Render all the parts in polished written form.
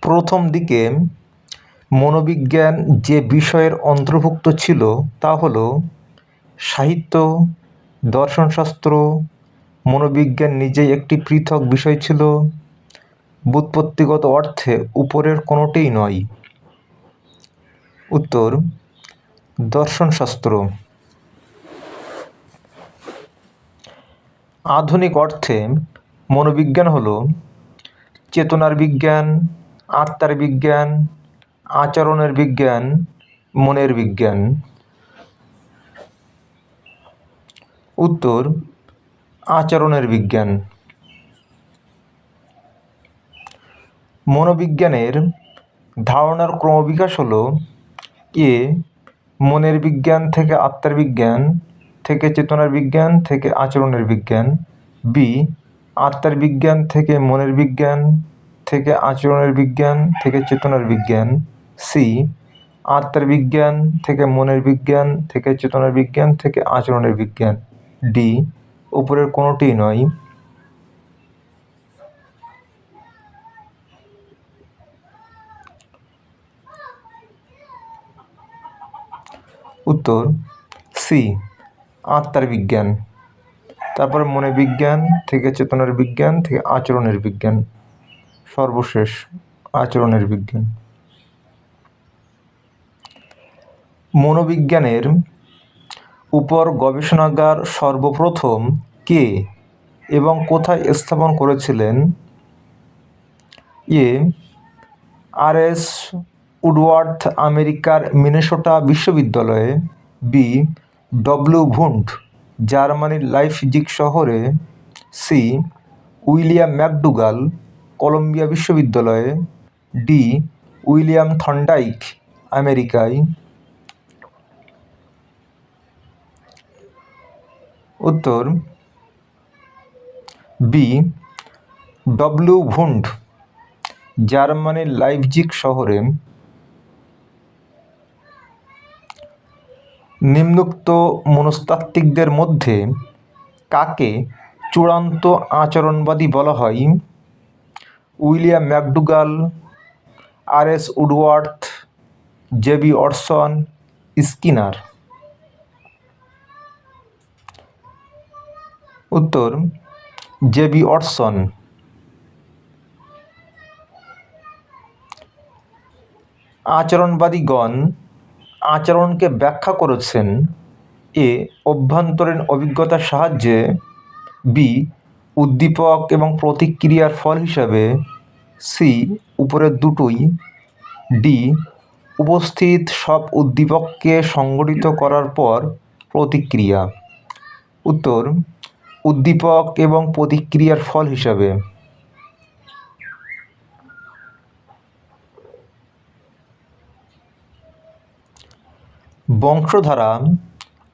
প্রথম দিকে মনোবিজ্ঞান যে বিষয়ের অন্তর্ভুক্ত ছিল তা হল সাহিত্য, দর্শনশাস্ত্র। মনোবিজ্ঞান নিজেই একটি পৃথক বিষয় ছিল। ব্যুৎপত্তিগত অর্থে উপরের কোনোটিই নয়। উত্তর: দর্শনশাস্ত্র। আধুনিক অর্থে মনোবিজ্ঞান হল চেতনার বিজ্ঞান, আত্মার বিজ্ঞান, আচরণের বিজ্ঞান, মনের বিজ্ঞান। উত্তর: আচরণের বিজ্ঞান। মনোবিজ্ঞানের ধারণার ক্রমবিকাশ হল এ মনের বিজ্ঞান থেকে আত্মার বিজ্ঞান থেকে চেতনার বিজ্ঞান থেকে আচরণের বিজ্ঞান, বি আত্মার বিজ্ঞান থেকে মনের বিজ্ঞান থেকে আচরণের বিজ্ঞান থেকে চেতনার বিজ্ঞান, সি আত্মার বিজ্ঞান থেকে মনের বিজ্ঞান থেকে চেতনার বিজ্ঞান থেকে আচরণের বিজ্ঞান, ডি উপরের কোনোটিই নয়। উত্তর: সি আত্মার বিজ্ঞান। তারপরে মনের বিজ্ঞান থেকে চেতনার বিজ্ঞান থেকে আচরণের বিজ্ঞান, সর্বশেষ আচরণের বিজ্ঞান। মনোবিজ্ঞানের উপর গবেষণাগার সর্বপ্রথম কে এবং কোথায় স্থাপন করেছিলেন? এ আর.এস. উডওয়ার্থ, আমেরিকার মিনেসোটা বিশ্ববিদ্যালয়ে, বি ডব্লিউ ভুন্ড, জার্মানির লাইপজিগ শহরে, সি উইলিয়াম ম্যাকডুগাল, কলম্বিয়া বিশ্ববিদ্যালয়ে, ডি উইলিয়াম থর্নডাইক, আমেরিকায়। উত্তর: বি ডব্লিউ ভুন্ড, জার্মানির লাইপজিগ শহরে। নিম্নোক্ত মনস্তাত্ত্বিকদের মধ্যে কাকে চূড়ান্ত আচরণবাদী বলা হয়? William McDougall, R S. Woodworth, J B. Watson, Skinner. উত্তর: জে.বি. ওয়াটসন। আচরণবাদীগণ আচরণকে ব্যাখ্যা করেছেন এ অভ্যন্তরীণ অভিজ্ঞতার সাহায্যে, বি উদ্দীপক এবং প্রতিক্রিয়ার ফল হিসাবে, সি উপরের দুটোই, ডি উপস্থিত সব উদ্দীপককে সংগঠিত করার পর প্রতিক্রিয়া। উত্তর: উদ্দীপক এবং প্রতিক্রিয়ার ফল হিসাবে। বংশধারা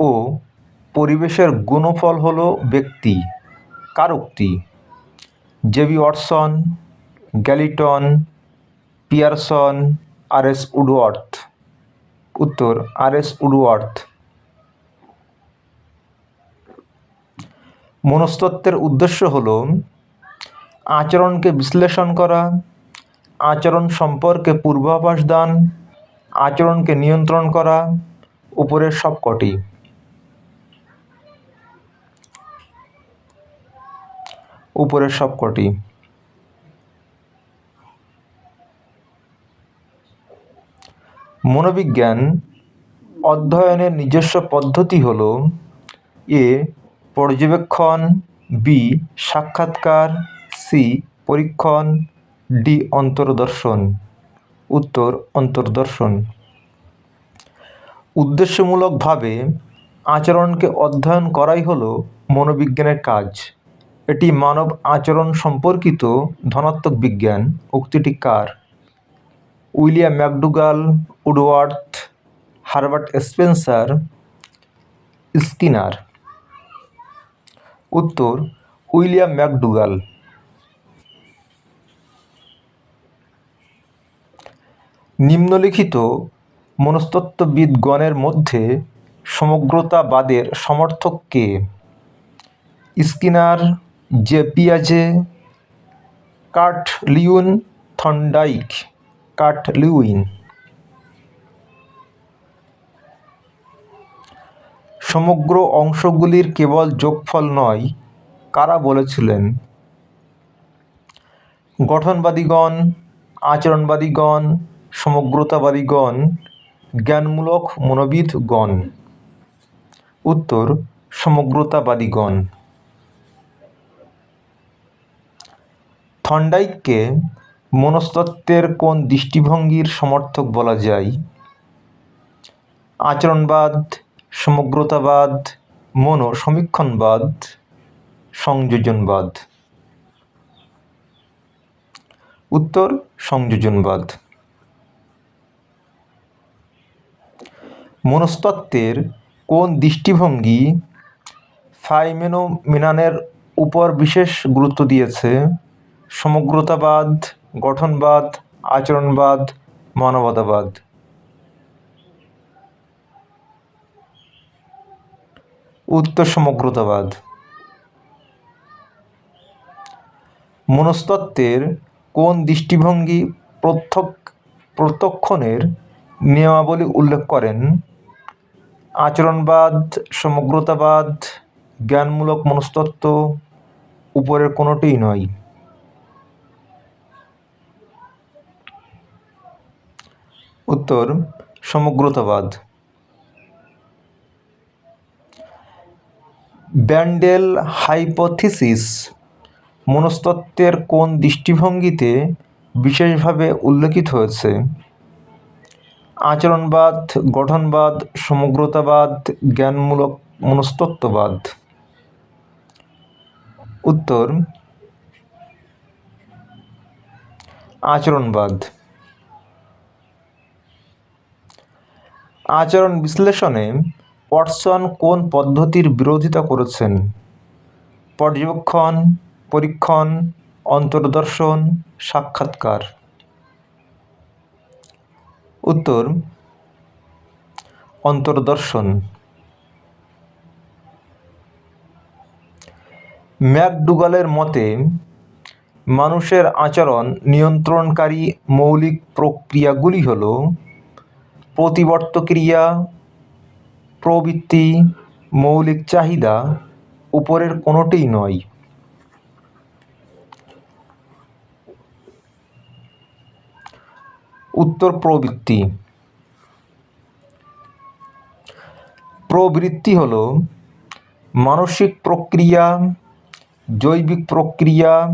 ও পরিবেশের গুণফল হল ব্যক্তি। কার উক্তি? J B. Watson, Galton, Pearson, R S. Woodworth. উত্তর: আর.এস. উডওয়ার্থ। মনস্তত্ত্বের উদ্দেশ্য হল আচরণকে বিশ্লেষণ করা, আচরণ সম্পর্কে পূর্বাভাস দান, আচরণকে নিয়ন্ত্রণ করা। উপরের সবকটি। উপরের সবকটি। মনোবিজ্ঞান অধ্যয়নের নিজস্ব পদ্ধতি হল এ পর্যবেক্ষণ, বি সাক্ষাৎকার, সি পরীক্ষণ, ডি অন্তর্দর্শন। উত্তর: অন্তর্দর্শন। উদ্দেশ্যমূলকভাবে আচরণকে অধ্যয়ন করাই হল মনোবিজ্ঞানের কাজ। এটি মানব আচরণ সম্পর্কিত ধনাত্মক বিজ্ঞান। উক্তিটি কার? William McDougall, Woodworth, Herbert Spencer, Skinner. উত্তর: উইলিয়াম ম্যাকডুগাল। নিম্নলিখিত মনস্তত্ত্ববিদগণের মধ্যে সমগ্রতাবাদের সমর্থক কে? Skinner, J. পিয়াজে, Kurt Lewin, Thorndike. Kurt Lewin. সমগ্র অংশগুলির কেবল যোগফল নয় কারা বলেছিলেন? গঠনবাদীগণ, আচরণবাদীগণ, সমগ্রতাবাদীগণ, জ্ঞানমূলক মনোবিদগণ। উত্তর সমগ্রতাবাদীগণ। থর্নডাইককে মনস্তত্ত্বের কোন দৃষ্টিভঙ্গির সমর্থক বলা যায়? আচরণবাদ, সমগ্রতাবাদ, মনোসমীক্ষণবাদ, সংযোজনবাদ। উত্তর সংযোজনবাদ। মনস্তত্ত্বের কোন দৃষ্টিভঙ্গি ফাইনোমেননের উপর বিশেষ গুরুত্ব দিয়েছে? সমগ্রতাবাদ, গঠনবাদ, আচরণবাদ, মানবতাবাদ। উত্তর সমগ্রতাবাদ। মনস্তত্ত্বের কোন দৃষ্টিভঙ্গি প্রত্যক্ষণের নিয়মাবলী উল্লেখ করেন? আচরণবাদ, সমগ্রতাবাদ, জ্ঞানমূলক মনস্তত্ত্ব, উপরের কোনোটিই নয়। উত্তর সমগ্রতাবাদ। ব্যান্ডেল হাইপোথিসিস মনস্তত্ত্বের কোন দৃষ্টিভঙ্গিতে বিশেষভাবে উল্লেখিত হয়েছে? আচরণবাদ, গঠনবাদ, সমগ্রতাবাদ, জ্ঞানমূলক মনস্তত্ত্ববাদ। উত্তর আচরণবাদ। আচরণ বিশ্লেষণে ওয়াটসন কোন পদ্ধতির বিরোধিতা করেছেন? পর্যবেক্ষণ, পরীক্ষণ, অন্তর্দর্শন, সাক্ষাৎকার। উত্তর অন্তর্দর্শন। ম্যাকডুগালের মতে মানুষের আচরণ নিয়ন্ত্রণকারী মৌলিক প্রক্রিয়াগুলি হল প্রতিবর্ত ক্রিয়া, প্রবৃত্তি, মৌলিক চাহিদা, উপরের কোনোটিই নয়। উত্তর প্রবৃত্তি। প্রবৃত্তি হল মানসিক প্রক্রিয়া, জৈবিক প্রক্রিয়া,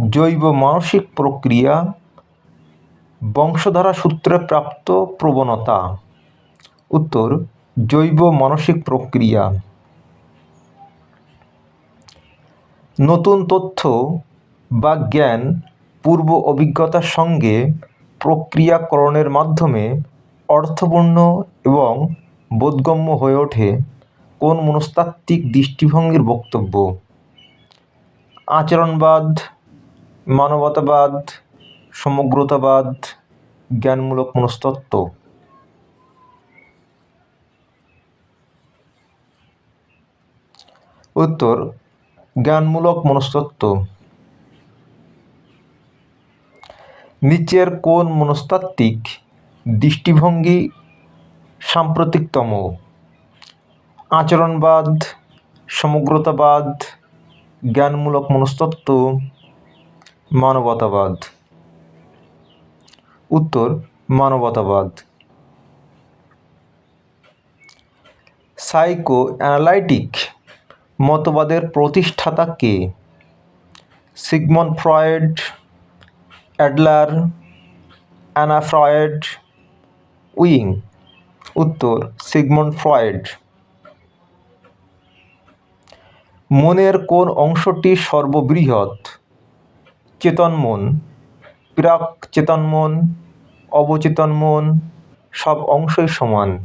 জৈব মানসিক প্রক্রিয়া, বংশধারা সূত্রে প্রাপ্ত প্রবণতা। উত্তর জৈব মানসিক প্রক্রিয়া। নতুন তথ্য বা জ্ঞান পূর্ব অভিজ্ঞতার সঙ্গে প্রক্রিয়াকরণের মাধ্যমে অর্থপূর্ণ এবং বোধগম্য হয়ে ওঠে কোন মনস্তাত্ত্বিক দৃষ্টিভঙ্গির বক্তব্য? আচরণবাদ, মানবতাবাদ, সমগ্রতাবাদ, জ্ঞানমূলক মনস্তত্ত্ব। উত্তর জ্ঞানমূলক মনস্তত্ত্ব। নিচের কোন মনস্তাত্ত্বিক দৃষ্টিভঙ্গি সাম্প্রতিকতম? আচরণবাদ, সমগ্রতাবাদ, জ্ঞানমূলক মনস্তত্ত্ব, মানবতাবাদ। উত্তর মানবতাবাদ। সাইকো অ্যানালাইটিক মতবাদের প্রতিষ্ঠাতা কে? Sigmund Freud, Adler, Anna Freud, উইং। উত্তর সিগমন্ড ফ্রয়েড। মনের কোন অংশটি সর্ববৃহৎ? চেতন মন, প্রাক চেতন মন, অবচেতন মন, সব অংশই সমান।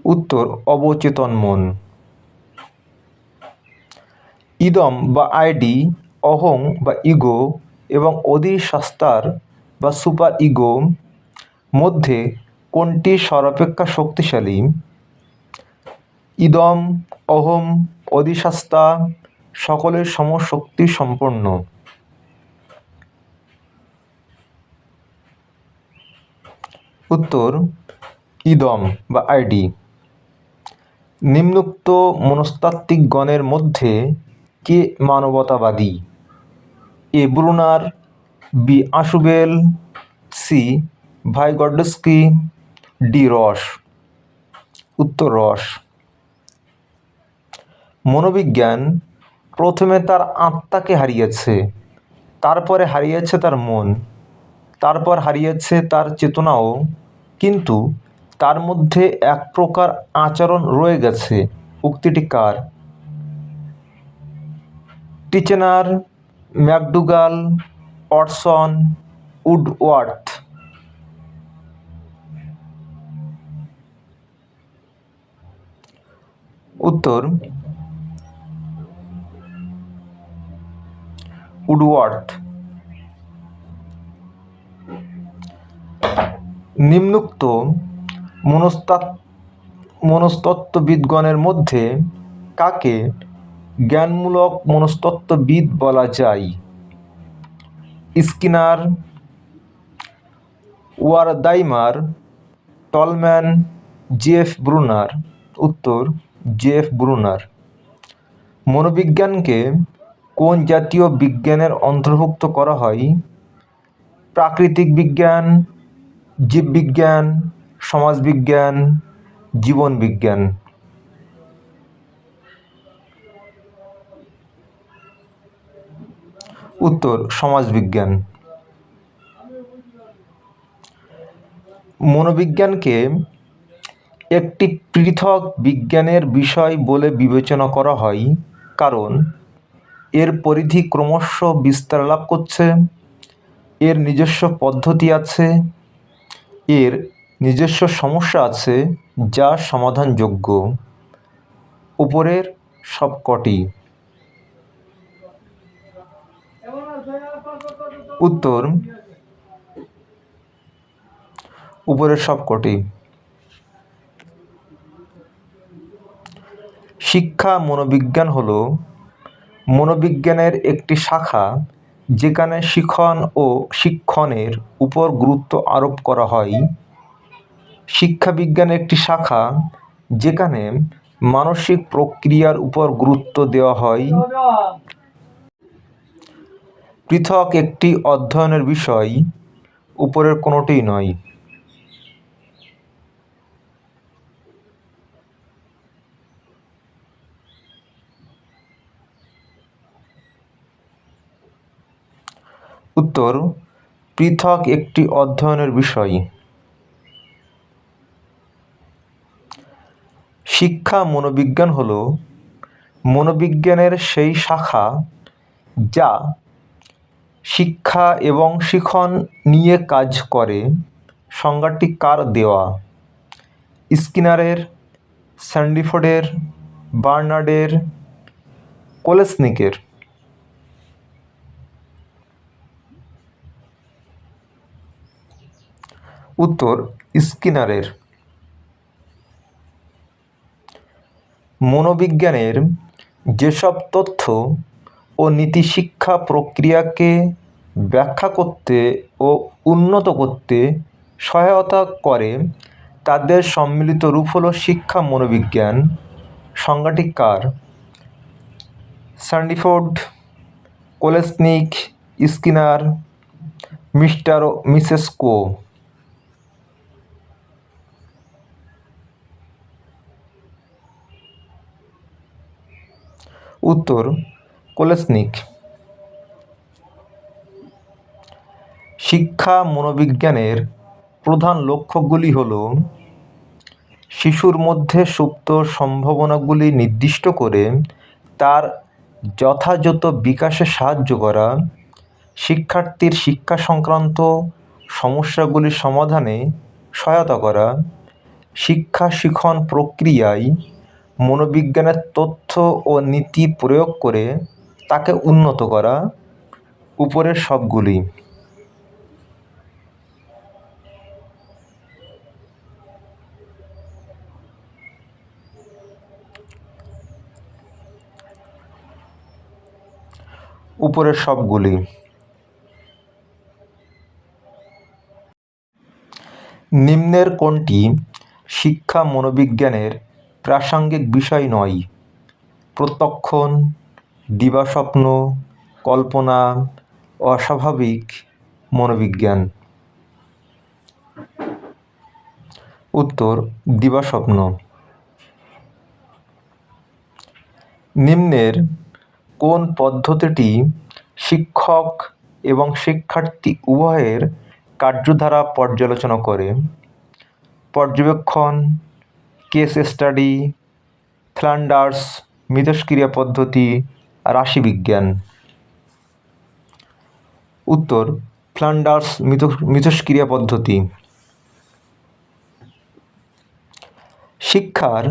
উত্তর অবচেতন মন। ইদম বা আইডি, অহং বা ইগো এবং অধিষ্ঠাত্মার বা সুপার ইগো মধ্যে কোনটি সর্বাপেক্ষা শক্তিশালী? ইদম, অহম, অধিষ্ঠাত্মা সকলের সমশক্তি সম্পন্ন। উত্তর ইদম বা আইডি। নিম্নোক্ত মনস্তাত্ত্বিকগণের মধ্যে কে মানবতাবাদী? এ ব্রুনার, বি আশুবেল, সি ভাইগডস্কি, ডি রস। উত্তর রস। মনোবিজ্ঞান প্রথমে তার আত্মাকে হারিয়েছে, তারপরে হারিয়েছে তার মন, তারপর হারিয়েছে তার চেতনাও, কিন্তু তার মধ্যে এক প্রকার আচরণ রয়ে গেছে। উক্তিটি কার? Titchener, McDougall, Watson, Woodworth. উত্তর উডওয়ার্থ। নিম্নোক্ত মনস্তত্ত্ববিদগণের মধ্যে কাকে জ্ঞানমূলক মনস্তত্ত্ববিদ বলা যায়? Skinner, Wertheimer, Tolman, Jeff Bruner. উত্তর জেফ ব্রুনার। মনোবিজ্ঞানকে কোন জাতীয় বিজ্ঞানের অন্তর্ভুক্ত করা হয়? প্রাকৃতিক বিজ্ঞান, জীববিজ্ঞান, সমাজবিজ্ঞান, জীবনবিজ্ঞান। উত্তর সমাজবিজ্ঞান। মনোবিজ্ঞানকে একটি পৃথক বিজ্ঞানের বিষয় বলে বিবেচনা করা হয় কারণ এর পরিধি ক্রমশ বিস্তার লাভ করছে, এর নিজস্ব পদ্ধতি আছে, এর নিজস্ব সমস্যা আছে যা সমাধানযোগ্য। উপরের সবকটি। উত্তর উপরের সবকটি। শিক্ষা মনোবিজ্ঞান হল মনোবিজ্ঞানের একটি শাখা যেখানে শিখন ও শিক্ষণের উপর গুরুত্ব আরোপ করা হয়। শিক্ষাবিজ্ঞান একটি শাখা যেখানে মানসিক প্রক্রিয়ার উপর গুরুত্ব দেওয়া হয়। পৃথক একটি অধ্যয়নের বিষয় উপরের কোনোটিই নয়। উত্তর পৃথক একটি অধ্যয়নের বিষয়। শিক্ষা মনোবিজ্ঞান হল মনোবিজ্ঞানের সেই শাখা যা শিক্ষা এবং শিখন নিয়ে কাজ করে। সংজ্ঞাটি কার দেওয়া? স্কিনারের, স্যান্ডিফোর্ডের, বার্নার্ডের, কোলেসনিকের। উত্তর স্কিনারের। মনোবিজ্ঞানের যেসব তথ্য ও নীতি শিক্ষা প্রক্রিয়াকে ব্যাখ্যা করতে ও উন্নত করতে সহায়তা করে তাদের সম্মিলিত রূপ হল শিক্ষা মনোবিজ্ঞান। সংজ্ঞাটি কার? স্যান্ডিফোর্ড, কোলেসনিক, স্কিনার, মিস্টার ও মিসেস কো। উত্তর কোলেসনিক। শিক্ষা মনোবিজ্ঞানের প্রধান লক্ষ্যগুলি হল শিশুর মধ্যে সুপ্ত সম্ভাবনাগুলি নির্দিষ্ট করে তার যথাযথ বিকাশে সাহায্য করা, শিক্ষার্থীর শিক্ষা সংক্রান্ত সমস্যাগুলি সমাধানে সহায়তা করা, শিক্ষা শিখন প্রক্রিয়ায় মনোবিজ্ঞানের তথ্য ও নীতি প্রয়োগ করে তাকে উন্নত করা। উপরের সবগুলি। উপরের সবগুলি। নিম্নের কোনটি শিক্ষা মনোবিজ্ঞানের প্রাসঙ্গিক বিষয় নয়? প্রত্যক্ষণ, দিবাস্বপ্ন, কল্পনা, অস্বাভাবিক মনোবিজ্ঞান। উত্তর দিবাস্বপ্ন। নিম্নের কোন পদ্ধতিটি শিক্ষক এবং শিক্ষার্থী উভয়ের কার্যধারা পর্যালোচনা করে? পর্যবেক্ষণ, কেস স্টাডি, ফ্ল্যান্ডার্স মিথস্ক্রিয়া পদ্ধতি, রাশিবিজ্ঞান। উত্তর ফ্ল্যান্ডার্স মিথস্ক্রিয়া পদ্ধতি। শিক্ষার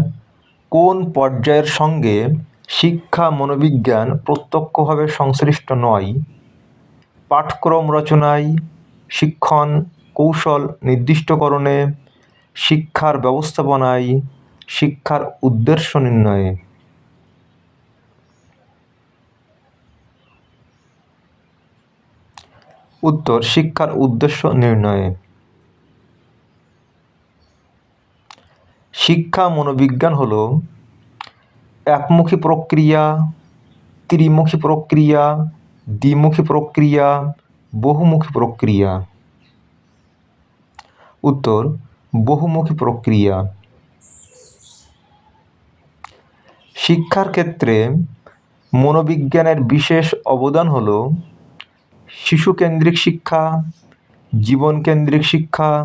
কোন পর্যায়ের সঙ্গে শিক্ষা মনোবিজ্ঞান প্রত্যক্ষভাবে সংশ্লিষ্ট নয়? পাঠক্রম রচনায়, শিক্ষণ কৌশল নির্দিষ্টকরণে, শিক্ষার ব্যবস্থাপনায়, শিক্ষার উদ্দেশ্য নির্ণয়ে। উত্তর শিক্ষার উদ্দেশ্য নির্ণয়ে। শিক্ষা মনোবিজ্ঞান হল একমুখী প্রক্রিয়া, ত্রিমুখী প্রক্রিয়া, দ্বিমুখী প্রক্রিয়া, বহুমুখী প্রক্রিয়া। উত্তর বহুমুখী প্রক্রিয়া। শিক্ষার ক্ষেত্রে মনোবিজ্ঞানের বিশেষ অবদান হল শিশুকেন্দ্রিক শিক্ষা, জীবনকেন্দ্রিক শিক্ষা,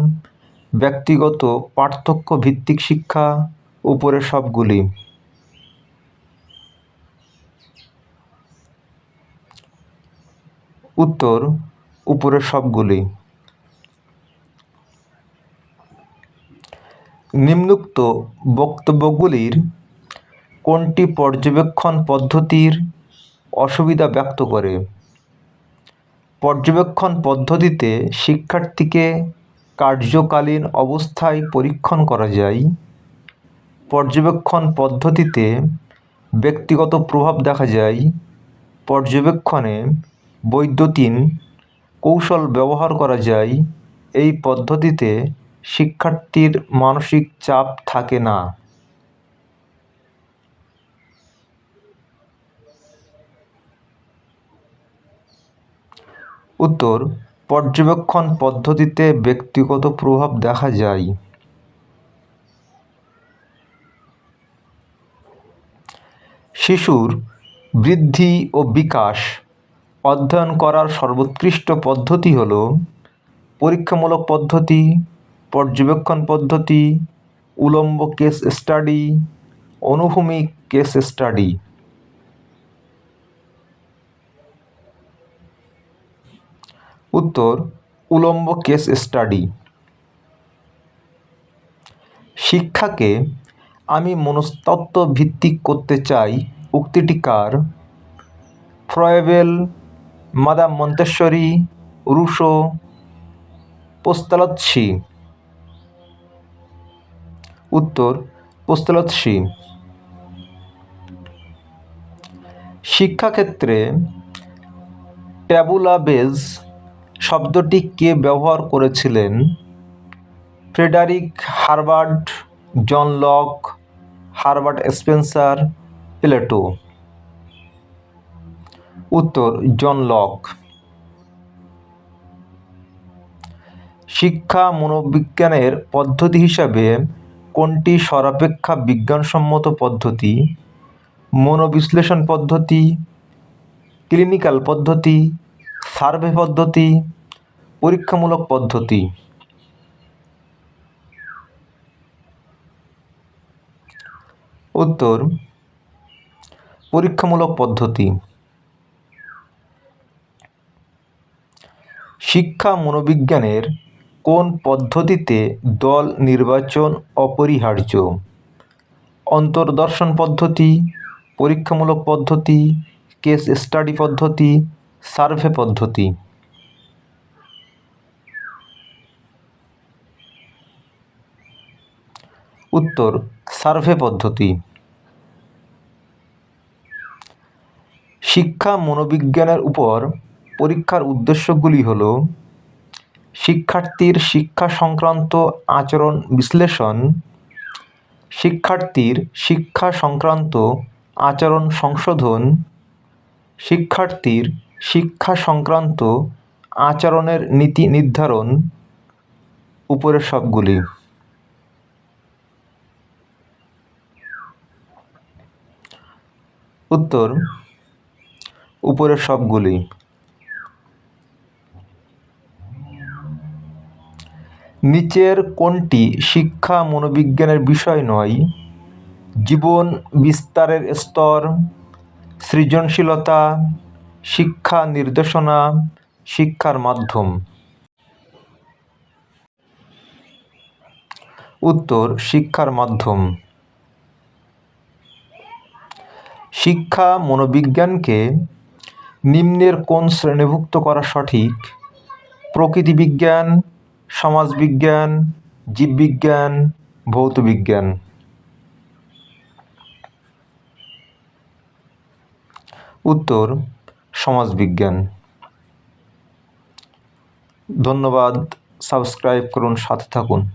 ব্যক্তিগত পার্থক্য ভিত্তিক শিক্ষা, উপরের সবগুলি। উত্তর উপরের সবগুলি। নিম্নোক্ত বক্তব্যগুলির কোনটি পর্যবেক্ষণ পদ্ধতির অসুবিধা ব্যক্ত করে? পর্যবেক্ষণ পদ্ধতিতে শিক্ষার্থীকে কার্যকালীন অবস্থায় পরীক্ষণ করা যায়। পর্যবেক্ষণ পদ্ধতিতে ব্যক্তিগত প্রভাব দেখা যায়। পর্যবেক্ষণে বৈদ্যুতিন কৌশল ব্যবহার করা যায়। এই পদ্ধতিতে শিক্ষার্থীর মানসিক চাপ থাকে না। উত্তর পর্যবেক্ষণ পদ্ধতিতে ব্যক্তিগত প্রভাব দেখা যায়। শিশুর বৃদ্ধি ও বিকাশ অধ্যয়ন করার সর্বোৎকৃষ্ট পদ্ধতি হল পরীক্ষামূলক পদ্ধতি, পর্যবেক্ষণ পদ্ধতি, উলম্ব কেস স্টাডি, অনুভূমিক কেস স্টাডি। উত্তর উলম্ব কেস স্টাডি। শিক্ষাকে আমি মনস্তত্ত্ব ভিত্তিক করতে চাই উক্তিটি কার? Froebel, Madame Montessori, Rousseau, Pestalozzi. উত্তর পোস্তালৎসি। শিক্ষাক্ষেত্রে ট্যাবুলা বেজ শব্দটি কে ব্যবহার করেছিলেন? Frederick Herbart, John Locke, Herbert Spencer, Plato. উত্তর জন লক। শিক্ষা মনোবিজ্ঞানের পদ্ধতি হিসাবে কোনটি সর্বাপেক্ষা বিজ্ঞানসম্মত পদ্ধতি? মনোবিশ্লেষণ পদ্ধতি, ক্লিনিক্যাল পদ্ধতি, সার্ভে পদ্ধতি, পরীক্ষামূলক পদ্ধতি। উত্তর পরীক্ষামূলক পদ্ধতি। শিক্ষা মনোবিজ্ঞানের কোন পদ্ধতিতে দল নির্বাচন অপরিহার্য? অন্তর্দর্শন পদ্ধতি, পরীক্ষামূলক পদ্ধতি, কেস স্টাডি পদ্ধতি, সার্ভে পদ্ধতি। উত্তর সার্ভে পদ্ধতি। শিক্ষা মনোবিজ্ঞানের উপর পরীক্ষার উদ্দেশ্যগুলি হল শিক্ষার্থীর শিক্ষা সংক্রান্ত আচরণ বিশ্লেষণ, শিক্ষার্থীর শিক্ষা সংক্রান্ত আচরণ সংশোধন, শিক্ষার্থীর শিক্ষা সংক্রান্ত আচরণের নীতি নির্ধারণ। উপরের সবগুলি। উত্তর উপরের সবগুলি। নিচের কোনটি শিক্ষা মনোবিজ্ঞানের বিষয় নয়? জীবন বিস্তারের স্তর, সৃজনশীলতা, শিক্ষা নির্দেশনা, শিক্ষার মাধ্যম। উত্তর শিক্ষার মাধ্যম। শিক্ষা মনোবিজ্ঞানকে নিম্নের কোন শ্রেণীভুক্ত করা সঠিক? প্রকৃতিবিজ্ঞান, সমাজবিজ্ঞান, জীববিজ্ঞান, ভৌতবিজ্ঞান। উত্তর সমাজবিজ্ঞান। ধন্যবাদ। সাবস্ক্রাইব করুন, সাথে থাকুন।